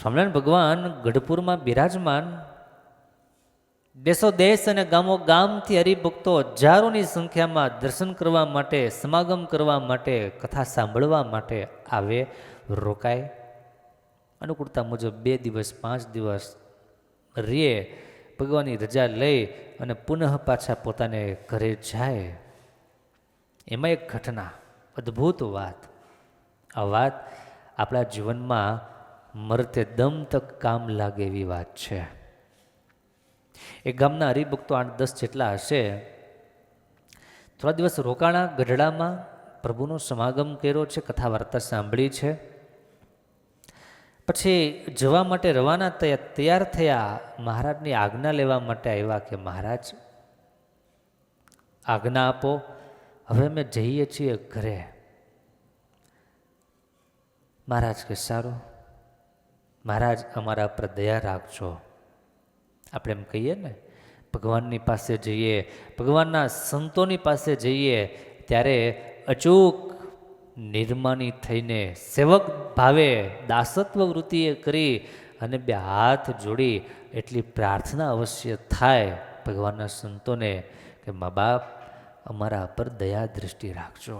સ્વામિનારાયણ ભગવાન ગઢપુરમાં બિરાજમાન, દેશો દેશ અને ગામો ગામથી હરિભક્તો હજારોની સંખ્યામાં દર્શન કરવા માટે, સમાગમ કરવા માટે, કથા સાંભળવા માટે આવે, રોકાય. અનુકૂળતા મુજબ 2 દિવસ 5 દિવસ રે, ભગવાનની રજા લઈ અને પુનઃ પાછા પોતાને ઘરે જાય. એમાં એક ઘટના, અદ્ભુત વાત. આ વાત આપણા જીવનમાં મરતે દમ તક કામ લાગે એવી વાત છે. એક ગામના હરિભક્તો 8-10 જેટલા હશે, થોડા દિવસ રોકાણા ગઢડામાં, પ્રભુનો સમાગમ કર્યો છે, કથા વાર્તા સાંભળી છે. પછી જવા માટે રવાના તૈયાર થયા. મહારાજની આજ્ઞા લેવા માટે આવ્યા કે મહારાજ આજ્ઞા આપો, હવે અમે જઈએ છીએ ઘરે. મહારાજ કે સારું, મહારાજ અમારા પર દયા રાખજો. આપણે એમ કહીએ ને, ભગવાનની પાસે જઈએ, ભગવાનના સંતોની પાસે જઈએ ત્યારે અચૂક નિર્માની થઈને સેવક ભાવે દાસત્વ વૃત્તિએ કરી અને 2 હાથ જોડી એટલી પ્રાર્થના અવશ્ય થાય ભગવાનના સંતોને કે મા બાપ અમારા પર દયા દૃષ્ટિ રાખજો,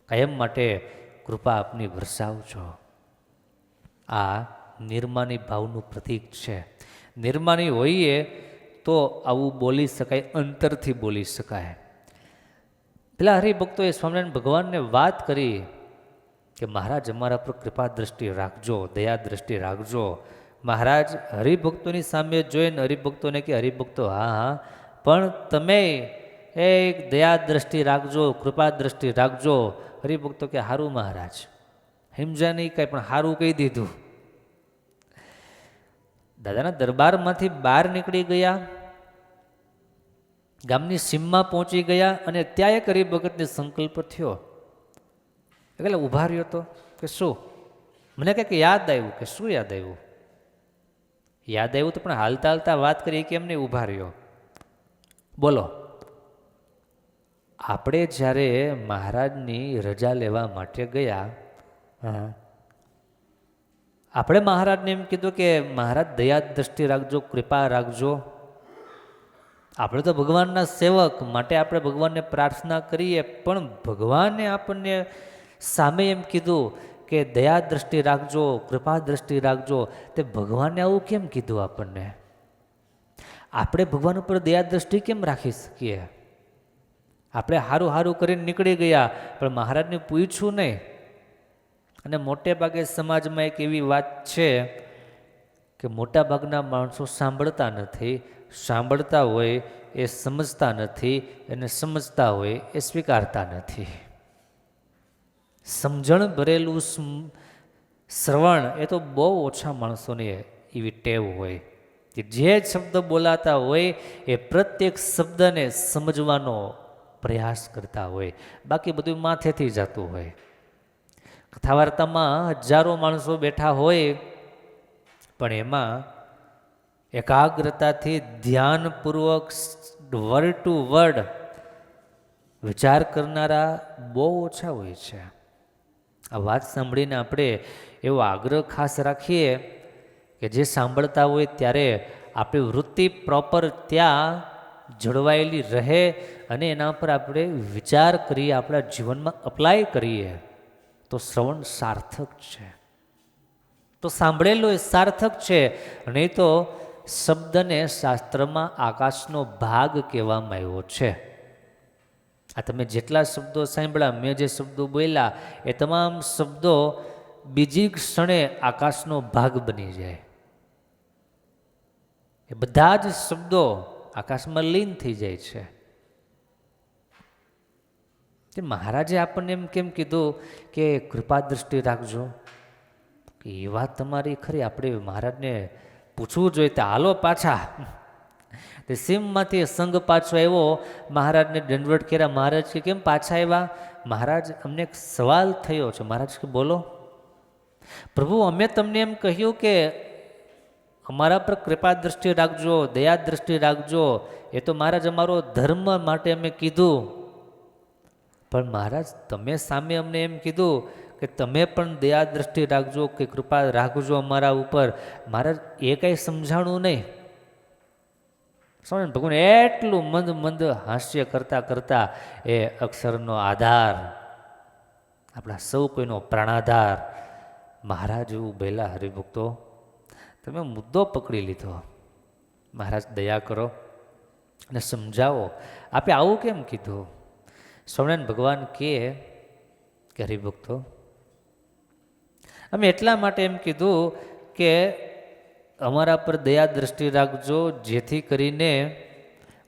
કાયમ માટે કૃપા આપની વરસાવજો. આ નિર્માની ભાવનું પ્રતીક છે. નિર્માની હોઈએ તો આવું બોલી શકાય, અંતરથી બોલી શકાય. પેલા હરિભક્તોએ સ્વામિનારાયણ ભગવાનને વાત કરી કે મહારાજ અમારા પર કૃપા દ્રષ્ટિ રાખજો, દયા દ્રષ્ટિ રાખજો. મહારાજ હરિભક્તોની સામે જોઈને હરિભક્તોને કે હરિભક્તો હા હા, પણ તમે એક દયા દ્રષ્ટિ રાખજો, કૃપા દ્રષ્ટિ રાખજો. હરિભક્તો કે હારું મહારાજ, સમજ્યા નહીં કાંઈ, પણ હારું કહી દીધું. દાદાના દરબારમાંથી બહાર નીકળી ગયા, ગામની સીમમાં પહોંચી ગયા અને ત્યાં એક હરિભગતને સંકલ્પ થયો. એટલે ઊભા રહ્યો તો કે શું? મને કંઈક યાદ આવ્યું. કે શું યાદ આવ્યું? યાદ આવ્યું તો પણ હાલતા હાલતા વાત કરી, કેમ નહીં ઊભા રહ્યો? બોલો. આપણે જ્યારે મહારાજની રજા લેવા માટે ગયા, આપણે મહારાજને એમ કીધું કે મહારાજ દયા દ્રષ્ટિ રાખજો, કૃપા રાખજો. આપણે તો ભગવાનના સેવક માટે આપણે ભગવાનને પ્રાર્થના કરીએ, પણ ભગવાને આપણને સામે એમ કીધું કે દયા દ્રષ્ટિ રાખજો, કૃપા દ્રષ્ટિ રાખજો. તે ભગવાને આવું કેમ કીધું આપણને? આપણે ભગવાન ઉપર દયા દ્રષ્ટિ કેમ રાખી શકીએ? આપણે હારું હારું કરીને નીકળી ગયા, પણ મહારાજને પૂછ્યું નહીં. અને મોટે ભાગે સમાજમાં એક એવી વાત છે કે મોટા ભાગના માણસો સાંભળતા નથી, સાંભળતા હોય એ સમજતા નથી, અને સમજતા હોય એ સ્વીકારતા નથી. સમજણ ભરેલું શ્રવણ એ તો બહુ ઓછા માણસોને એવી ટેવ હોય કે જે શબ્દ બોલાતા હોય એ પ્રત્યેક શબ્દને સમજવાનો પ્રયાસ કરતા હોય, બાકી બધું માથેથી જતું હોય. કથા વાર્તામાં હજારો માણસો બેઠા હોય, પણ એમાં એકાગ્રતાથી ધ્યાનપૂર્વક વર્ડ ટુ વર્ડ વિચાર કરનારા બહુ ઓછા હોય છે. આ વાત સાંભળીને આપણે એવો આગ્રહ ખાસ રાખીએ કે જે સાંભળતા હોય ત્યારે આપણી વૃત્તિ પ્રોપર ત્યાં જળવાયેલી રહે અને એના પર આપણે વિચાર કરીએ, આપણા જીવનમાં અપ્લાય કરીએ તો શ્રવણ સાર્થક છે, તો સાંભળેલું એ સાર્થક છે. નહીં તો શબ્દને શાસ્ત્રમાં આકાશનો ભાગ કહેવામાં આવ્યો છે. આ તમે જેટલા શબ્દો સાંભળ્યા, મેં જે શબ્દો બોલ્યા, એ તમામ શબ્દો બીજી ક્ષણે આકાશનો ભાગ બની જાય. એ બધા જ શબ્દો આકાશમાં લીન થઈ જાય છે. તે મહારાજે આપણને એમ કેમ કીધું કે કૃપા દ્રષ્ટિ રાખજો? કે એ વાત તમારી ખરી, આપણે મહારાજને પૂછવું જોઈએ. તો હાલો પાછા. તે સીમમાંથી સંઘ પાછો આવ્યો, મહારાજને દંડવટ કર્યા. મહારાજ કે કેમ પાછા આવ્યા? મહારાજ અમને એક સવાલ થયો છે. મહારાજ કે બોલો. પ્રભુ અમે તમને એમ કહ્યું કે અમારા પર કૃપા દ્રષ્ટિ રાખજો, દયા દ્રષ્ટિ રાખજો, એ તો મહારાજ અમારો ધર્મ માટે અમે કીધું. પણ મહારાજ તમે સામે અમને એમ કીધું કે તમે પણ દયા દ્રષ્ટિ રાખજો કે કૃપા રાખજો અમારા ઉપર. મહારાજ એ કંઈ સમજાણું નહીં. સ્વામી ભગવાન એટલું મંદ મંદ હાસ્ય કરતા કરતા એ અક્ષરનો આધાર, આપણા સૌ કોઈનો પ્રાણાધાર મહારાજ એવું બેલા હરિભક્તો, તમે મુદ્દો પકડી લીધો. મહારાજ દયા કરો અને સમજાવો, આપે આવું કેમ કીધું? સ્વામિનારાયણ ભગવાન કે હરિભક્તો, અમે એટલા માટે એમ કીધું કે અમારા પર દયા દ્રષ્ટિ રાખજો, જેથી કરીને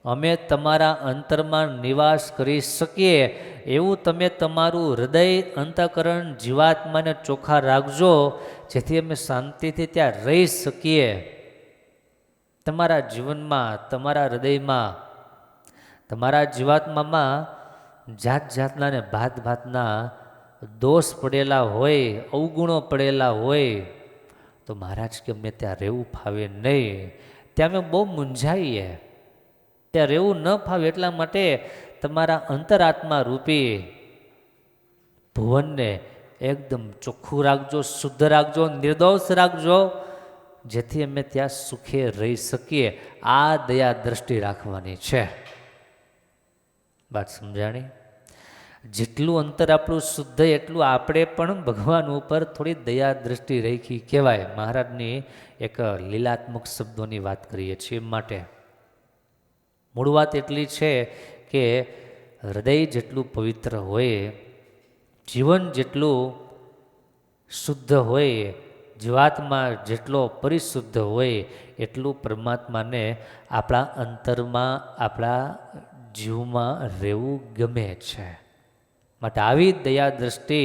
અમે તમારા અંતરમાં નિવાસ કરી શકીએ એવું તમે તમારું હૃદય, અંતઃકરણ, જીવાત્માને ચોખ્ખા રાખજો, જેથી અમે શાંતિથી ત્યાં રહી શકીએ. તમારા જીવનમાં, તમારા હૃદયમાં, તમારા જીવાત્મામાં જાત જાતના ને ભાત ભાતના દોષ પડેલા હોય, અવગુણો પડેલા હોય, તો મહારાજ કે અમને ત્યાં રહેવું ફાવે નહીં. ત્યાં અમે બહુ મૂંઝાઈએ, ત્યાં રહેવું ન ફાવે. એટલા માટે તમારા અંતરાત્મા રૂપી ભુવનને એકદમ ચોખ્ખું રાખજો, શુદ્ધ રાખજો, નિર્દોષ રાખજો, જેથી અમે ત્યાં સુખે રહી શકીએ. આ દયા દ્રષ્ટિ રાખવાની છે. વાત સમજાણી? જેટલું અંતર આપણું શુદ્ધ એટલું આપણે પણ ભગવાન ઉપર થોડી દયા દ્રષ્ટિ રાખી કહેવાય. મહારાજની એક લીલાત્મક શબ્દોની વાત કરીએ છીએ માટે. મૂળ વાત એટલી છે કે હૃદય જેટલું પવિત્ર હોય, જીવન જેટલું શુદ્ધ હોય, જીવાત્મા જેટલો પરિશુદ્ધ હોય, એટલું પરમાત્માને આપણા અંતરમાં, આપણા જીવમાં રહેવું ગમે છે. માટે આવી દયા દ્રષ્ટિ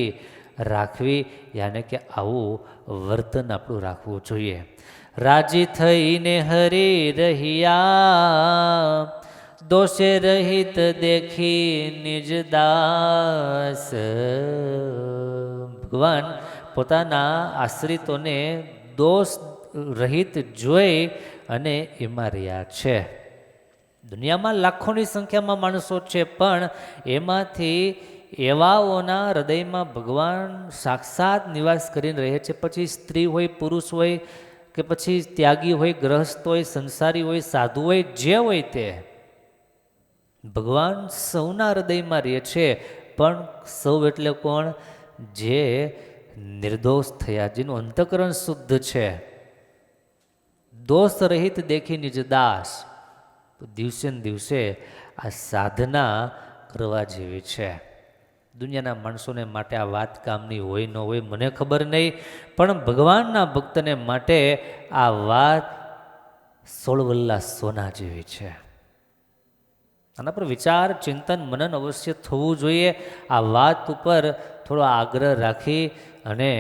રાખવી, યાને કે આવું વર્તન આપણું રાખવું જોઈએ. રાજી થઈને હરી રહ્યા, દોષે રહિત દેખી નિજ દાસ. ભગવાન પોતાના આશ્રિતોને દોષ રહિત જોઈ અને એમાં રહ્યા છે. દુનિયામાં લાખોની સંખ્યામાં માણસો છે, પણ એમાંથી એવાઓના હૃદયમાં ભગવાન સાક્ષાત નિવાસ કરીને રહે છે. પછી સ્ત્રી હોય, પુરુષ હોય, કે પછી ત્યાગી હોય, ગ્રહસ્થ હોય, સંસારી હોય, સાધુ હોય, જે હોય તે ભગવાન સૌના હૃદયમાં રહે છે. પણ સૌ એટલે કોણ? જે નિર્દોષ થયા, જેનું અંતઃકરણ શુદ્ધ છે. દોષ રહિત દેખી નિજ દાસ. તો દિવસે ને દિવસે આ સાધના કરવા જેવી છે. દુનિયાના માણસોને માટે આ વાત કામની હોય ન હોય મને ખબર નહીં, પણ ભગવાનના ભક્તને માટે આ વાત સોળવલ્લા સોના જેવી છે. આના પર વિચાર, ચિંતન, મનન અવશ્ય થવું જોઈએ. આ વાત ઉપર થોડો આગ્રહ રાખી અને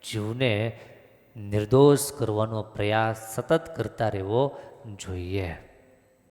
જીવને નિર્દોષ કરવાનો પ્રયાસ સતત કરતા રહેવો જોઈએ.